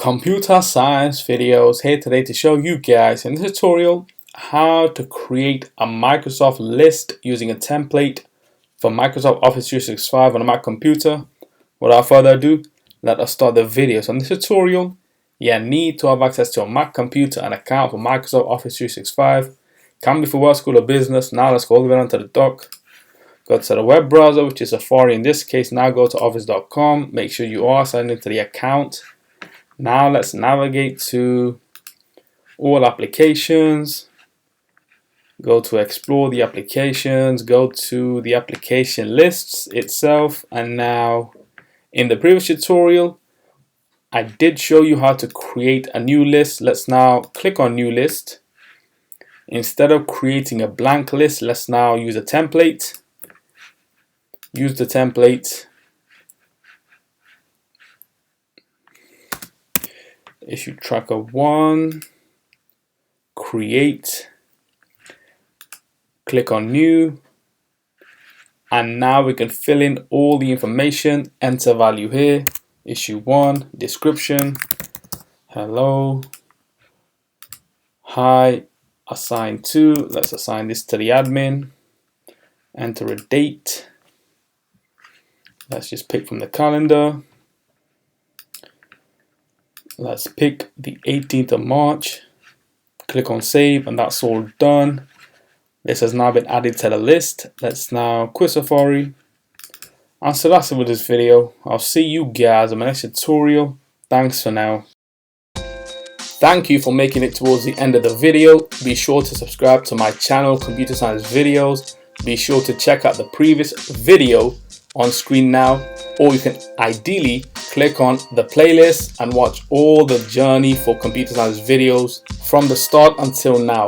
Computer science videos here today to show you guys in this tutorial how to create a Microsoft list using a template for Microsoft Office 365 on a Mac computer. Without further ado, let us start the video. So in this tutorial, you need to have access to a Mac computer and account for Microsoft Office 365. Can be for work, school, or business. Now let's go all the way down to the dock. Go to the web browser, which is Safari in this case. Now go to office.com. Make sure you are signed into the account. Now let's navigate to all applications, go to explore the applications, go to the application lists itself, and now in the previous tutorial I did show you how to create a new list. Let's now click on new list. Instead of creating a blank list, let's now use a template. Use the template. Issue tracker 1, create, click on new, and now we can fill in all the information, enter value here, issue 1, description, hello, hi, assign to, let's assign this to the admin, enter a date, let's just pick from the calendar. Let's pick the 18th of March, click on save, and that's all done. This has now been added to the list. Let's now quit Safari. And so that's it with this video. I'll see you guys in my next tutorial. Thanks for now. Thank you for making it towards the end of the video. Be sure to subscribe to my channel, Computer Science Videos. Be sure to check out the previous video on screen now, or you can ideally click on the playlist and watch all the journey for computer science videos from the start until now.